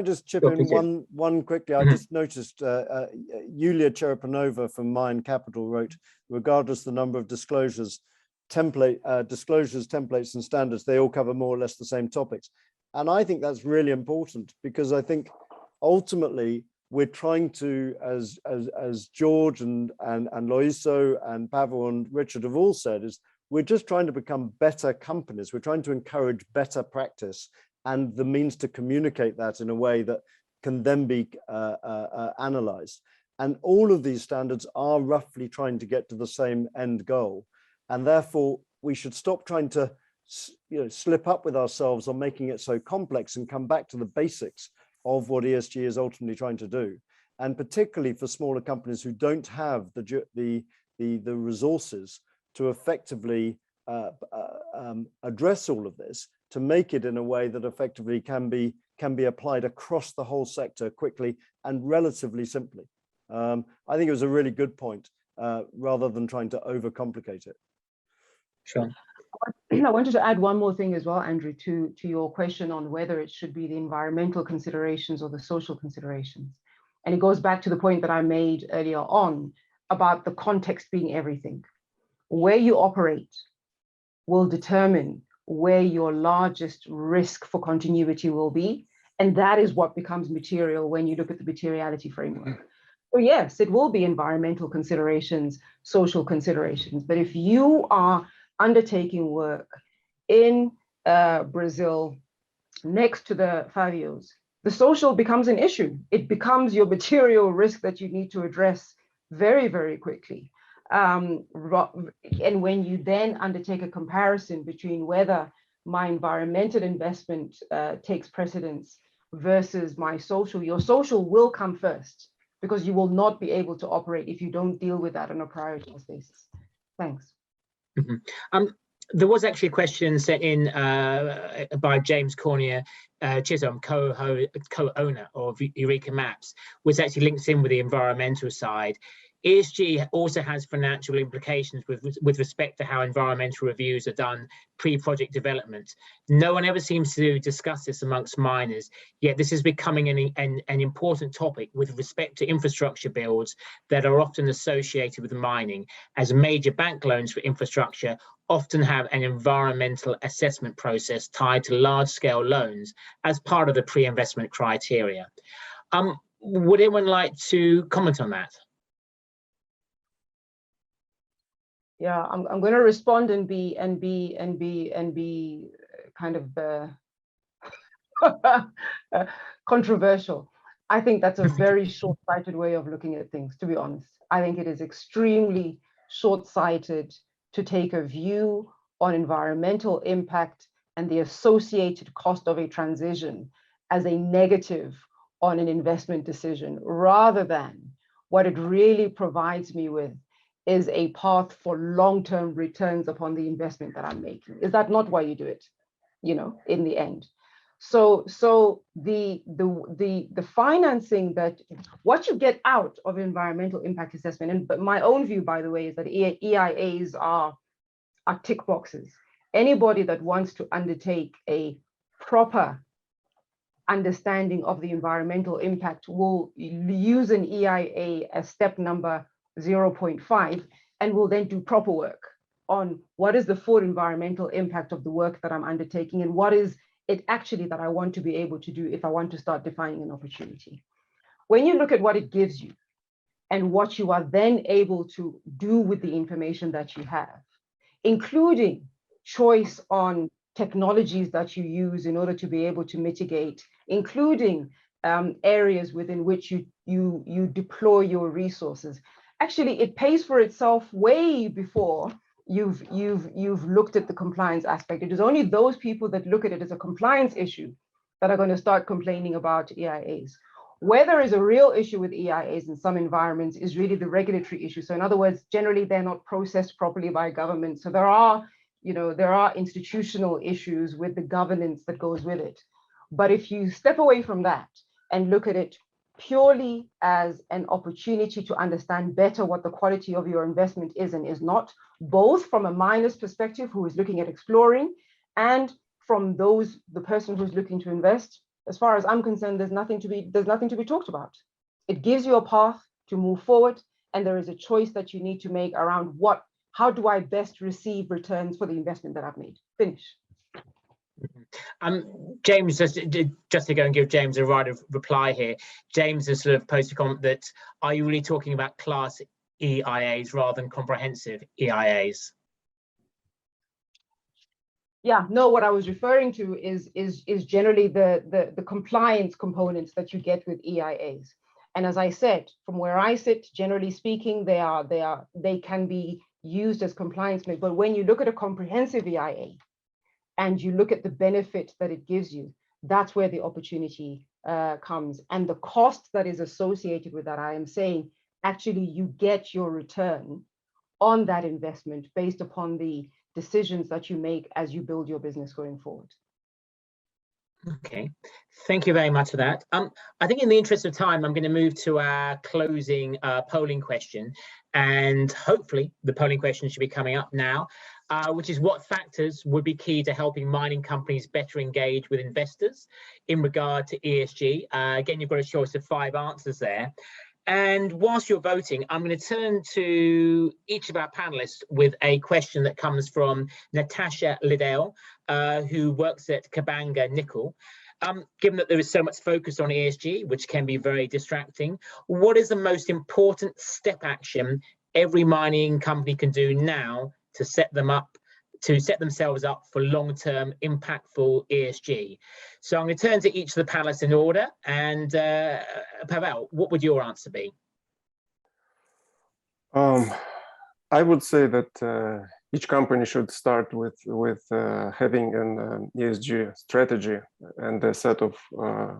just chip in one quickly? I just noticed Yulia Cherepanova from Mind Capital wrote, regardless the number of disclosures, templates and standards, they all cover more or less the same topics. And I think that's really important, because I think ultimately we're trying to, as George and Loyiso and Pavel and Richard have all said, is we're just trying to become better companies. We're trying to encourage better practice and the means to communicate that in a way that can then be analyzed. And all of these standards are roughly trying to get to the same end goal. And therefore, we should stop trying to slip up with ourselves on making it so complex and come back to the basics of what ESG is ultimately trying to do. And particularly for smaller companies who don't have the resources to effectively address all of this, to make it in a way that effectively can be applied across the whole sector quickly and relatively simply. I think it was a really good point, rather than trying to overcomplicate it. Sure. I wanted to add one more thing as well, Andrew, to your question on whether it should be the environmental considerations or the social considerations. And it goes back to the point that I made earlier on about the context being everything. Where you operate will determine where your largest risk for continuity will be. And that is what becomes material when you look at the materiality framework. So yes, it will be environmental considerations, social considerations. But if you are undertaking work in Brazil next to the favelas, the social becomes an issue. It becomes your material risk that you need to address very, very quickly. And when you then undertake a comparison between whether my environmental investment takes precedence versus my social, your social will come first, because you will not be able to operate if you don't deal with that on a prioritized basis. Thanks. Mm-hmm. There was actually a question sent in by James Cornier Chisholm, co-owner of Eureka Maps, which actually links in with the environmental side. ESG also has financial implications with respect to how environmental reviews are done pre-project development. No one ever seems to discuss this amongst miners, yet this is becoming an important topic with respect to infrastructure builds that are often associated with mining, as major bank loans for infrastructure often have an environmental assessment process tied to large-scale loans as part of the pre-investment criteria. Would anyone like to comment on that? Yeah, I'm going to respond and be kind of controversial. I think that's a very short-sighted way of looking at things, to be honest. I think it is extremely short-sighted to take a view on environmental impact and the associated cost of a transition as a negative on an investment decision, rather than what it really provides me with is a path for long-term returns upon the investment that I'm making. Is that not why you do it, you know, in the end? So the financing, that what you get out of environmental impact assessment, and but my own view, by the way, is that EIAs are tick boxes. Anybody that wants to undertake a proper understanding of the environmental impact will use an EIA as step number 0.5 and will then do proper work on what is the full environmental impact of the work that I'm undertaking and what is it actually that I want to be able to do if I want to start defining an opportunity. When you look at what it gives you and what you are then able to do with the information that you have, including choice on technologies that you use in order to be able to mitigate, including areas within which you deploy your resources. Actually, it pays for itself way before you've looked at the compliance aspect. It is only those people that look at it as a compliance issue that are going to start complaining about EIAs. Where there is a real issue with EIAs in some environments is really the regulatory issue. So in other words, generally they're not processed properly by government. So there are institutional issues with the governance that goes with it. But if you step away from that and look at it purely as an opportunity to understand better what the quality of your investment is and is not, both from a miner's perspective who is looking at exploring and from the person who's looking to invest, as far as I'm concerned, there's nothing to be talked about. It gives you a path to move forward, and there is a choice that you need to make around how do I best receive returns for the investment that I've made? Finish. James, just to go and give James a right of reply here, James has sort of posted a comment that, are you really talking about class EIAs rather than comprehensive EIAs? Yeah, no, what I was referring to is generally the compliance components that you get with EIAs. And as I said, from where I sit, generally speaking, they can be used as compliance, but when you look at a comprehensive EIA and you look at the benefit that it gives you, that's where the opportunity comes. And the cost that is associated with that, I am saying, actually you get your return on that investment based upon the decisions that you make as you build your business going forward. Okay, thank you very much for that. I think in the interest of time, I'm going to move to our closing polling question, and hopefully the polling question should be coming up now, which is what factors would be key to helping mining companies better engage with investors in regard to ESG? Again, you've got a choice of 5 answers there. And whilst you're voting, I'm going to turn to each of our panelists with a question that comes from Natasha Liddell, who works at Kabanga Nickel. Given that there is so much focus on ESG, which can be very distracting, what is the most important step action every mining company can do now to set themselves up for long-term impactful ESG? So I'm going to turn to each of the panelists in order, and Pavel, what would your answer be? I would say that each company should start with having an ESG strategy and a set of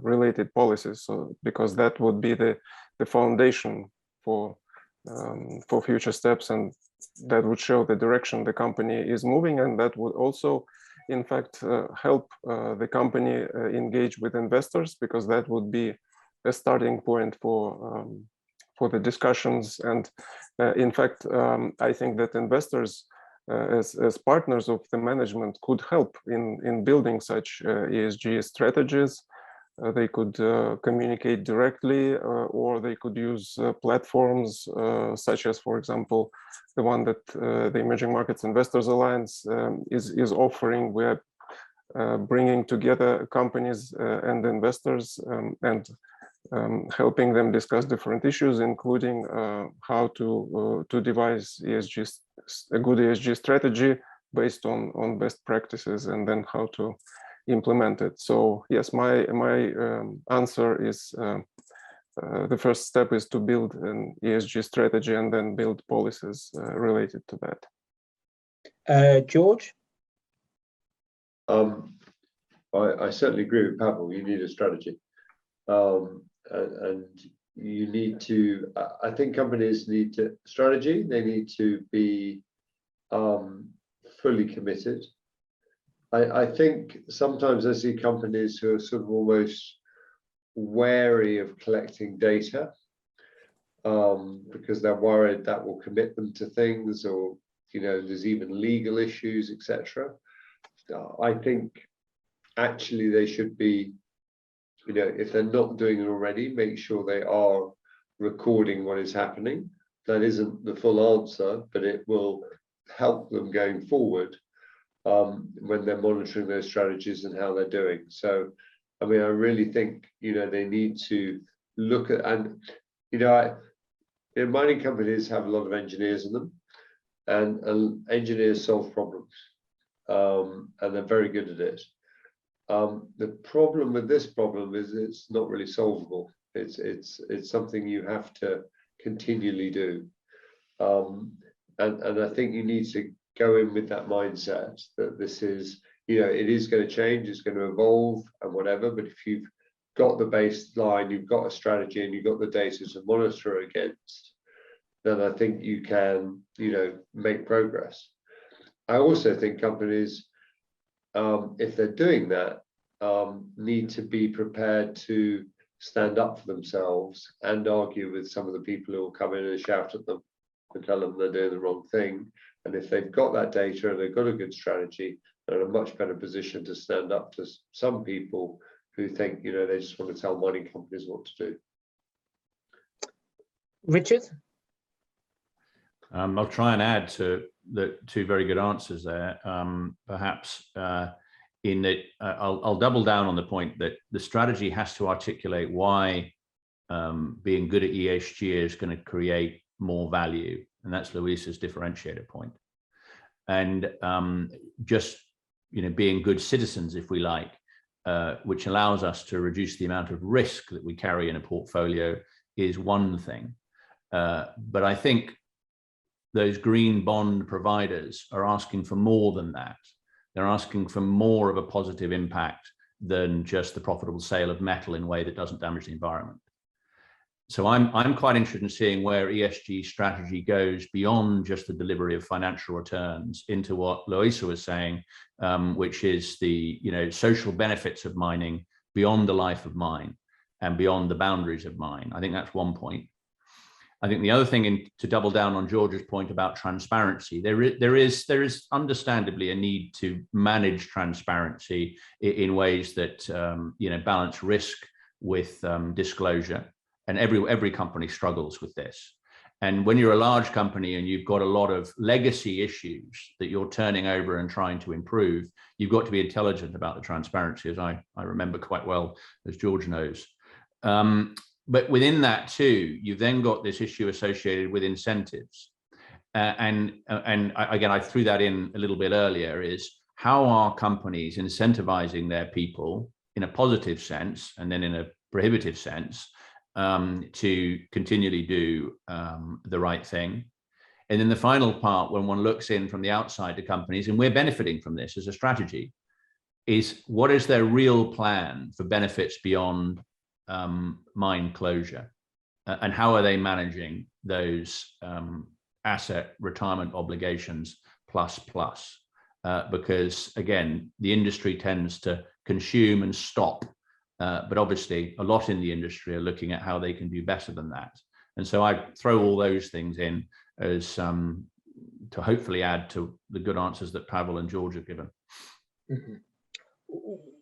related policies, so because that would be the foundation for future steps, and that would show the direction the company is moving, and that would also, in fact, help the company engage with investors, because that would be a starting point for for the discussions. And in fact, I think that investors as partners of the management could help in building such ESG strategies. They could communicate directly, or they could use platforms such as, for example, the one that the Emerging Markets Investors Alliance is offering. We're bringing together companies and investors and helping them discuss different issues, including how to devise a good ESG strategy based on best practices, and then how to implement it. So yes, my answer is the first step is to build an ESG strategy and then build policies related to that. George? I certainly agree with Pavel. You need a strategy, and you need to. I think companies need to strategy. They need to be fully committed. I think sometimes I see companies who are sort of almost wary of collecting data because they're worried that will commit them to things, or there's even legal issues, etc. I think actually they should be, if they're not doing it already, make sure they are recording what is happening. That isn't the full answer, but it will help them going forward when they're monitoring their strategies and how they're doing. So, I mean, I really think, they need to look at, and, mining companies have a lot of engineers in them, and engineers solve problems, and they're very good at it. The problem with this problem is it's not really solvable. It's something you have to continually do. And I think you need to go in with that mindset that this is, it is going to change, it's going to evolve and whatever, but if you've got the baseline, you've got a strategy, and you've got the data to monitor against, then I think you can, make progress. I also think companies, if they're doing that, need to be prepared to stand up for themselves and argue with some of the people who will come in and shout at them and tell them they're doing the wrong thing. And if they've got that data and they've got a good strategy, they're in a much better position to stand up to some people who think, they just want to tell mining companies what to do. Richard? I'll try and add to the two very good answers there. Perhaps in that I'll double down on the point that the strategy has to articulate why being good at ESG is going to create more value. And that's Loyiso's differentiator point. And just, being good citizens, if we like, which allows us to reduce the amount of risk that we carry in a portfolio, is one thing. But I think those green bond providers are asking for more than that. They're asking for more of a positive impact than just the profitable sale of metal in a way that doesn't damage the environment. So I'm quite interested in seeing where ESG strategy goes beyond just the delivery of financial returns into what Loyiso was saying, which is the social benefits of mining beyond the life of mine and beyond the boundaries of mine. I think that's one point. I think the other thing, to double down on George's point about transparency, there is understandably a need to manage transparency in ways that balance risk with disclosure. And every company struggles with this. And when you're a large company and you've got a lot of legacy issues that you're turning over and trying to improve, you've got to be intelligent about the transparency, as I remember quite well, as George knows. But within that too, you've then got this issue associated with incentives. And again, I threw that in a little bit earlier, is how are companies incentivizing their people in a positive sense and then in a prohibitive sense to continually do the right thing. And then the final part, when one looks in from the outside to companies, and we're benefiting from this as a strategy, is what is their real plan for benefits beyond mine closure? And how are they managing those asset retirement obligations plus? Because again, the industry tends to consume and stop. But obviously, a lot in the industry are looking at how they can do better than that. And so I throw all those things in as to hopefully add to the good answers that Pavel and George have given. Mm-hmm.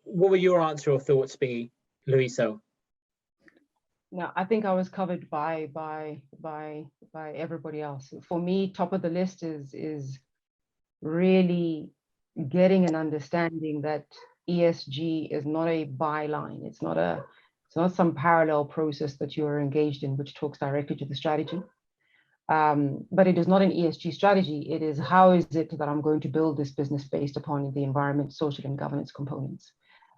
What would your answer or thoughts be, Loyiso? No, I think I was covered by everybody else. For me, top of the list is really getting an understanding that ESG is not a byline. It's not some parallel process that you are engaged in, which talks directly to the strategy. But it is not an ESG strategy. It is, how is it that I'm going to build this business based upon the environment, social, and governance components.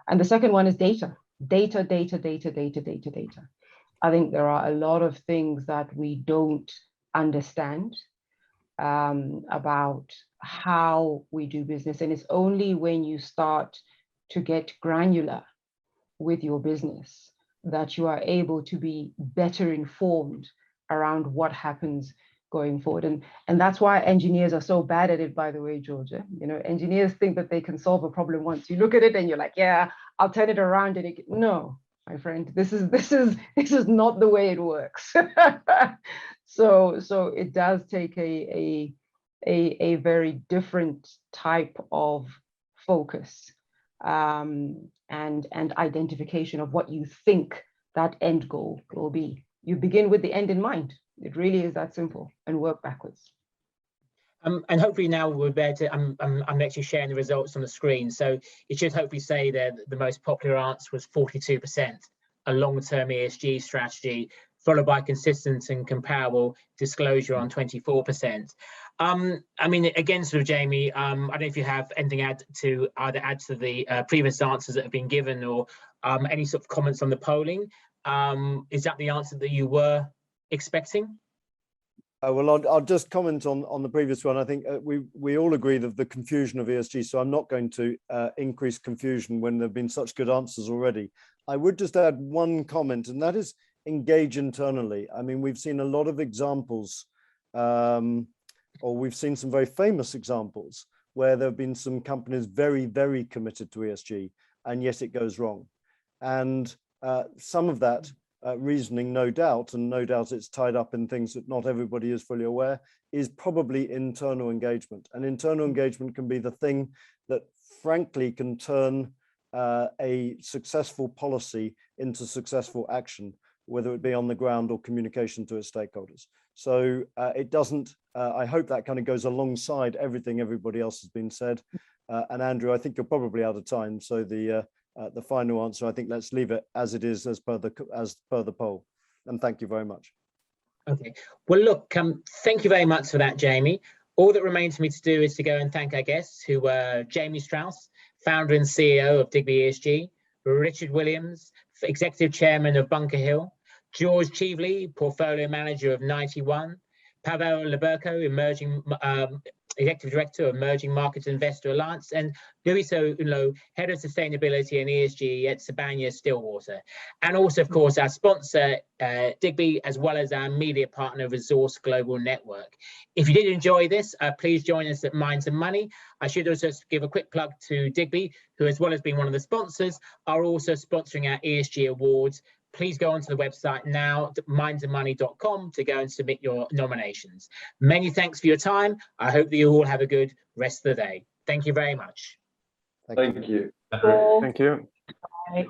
And the second one is data. Data. I think there are a lot of things that we don't understand about how we do business. And it's only when you start to get granular with your business that you are able to be better informed around what happens going forward. And that's why engineers are so bad at it, by the way, Georgia. You know, engineers think that they can solve a problem once. You look at it and you're like, yeah, I'll turn it around. And no, my friend, this is not the way it works. So it does take a very different type of focus and identification of what you think that end goal will be. You begin with the end in mind. It really is that simple, and work backwards. And hopefully now we're there to, I'm actually sharing the results on the screen. So it should hopefully say that the most popular answer was 42%, a long-term ESG strategy, followed by consistent and comparable disclosure on 24%. I mean, again, sort of Jamie, I don't know if you have anything add to the previous answers that have been given, or any sort of comments on the polling. Is that the answer that you were expecting? Well, I'll just comment on the previous one. I think we all agree that the confusion of ESG, so I'm not going to increase confusion when there have been such good answers already. I would just add one comment, and that is engage internally. I mean, we've seen a lot of examples, or we've seen some very famous examples where there have been some companies very, very committed to ESG, and yet it goes wrong. And some of that reasoning, no doubt, and no doubt it's tied up in things that not everybody is fully aware, is probably internal engagement. And internal engagement can be the thing that frankly can turn a successful policy into successful action, whether it be on the ground or communication to its stakeholders. So it doesn't, I hope that kind of goes alongside everything everybody else has been said. And Andrew, I think you're probably out of time. So the final answer, I think let's leave it as it is, as per the poll. And thank you very much. Okay, well, look, thank you very much for that, Jamie. All that remains for me to do is to go and thank our guests, who were Jamie Strauss, founder and CEO of Digby ESG, Richard Williams, executive chairman of Bunker Hill, George Cheveley, portfolio manager of 91, Pavel Laberko, emerging executive director of Emerging Markets Investor Alliance, and Loyiso, head of sustainability and ESG at Sibanye Stillwater. And also, of course, our sponsor, Digby, as well as our media partner, Resource Global Network. If you did enjoy this, please join us at Minds and Money. I should also give a quick plug to Digby, who, as well as being one of the sponsors, are also sponsoring our ESG awards. Please go onto the website now, mindsandmoney.com, to go and submit your nominations. Many thanks for your time. I hope that you all have a good rest of the day. Thank you very much. Thank you. Thank you. Thank you. Bye.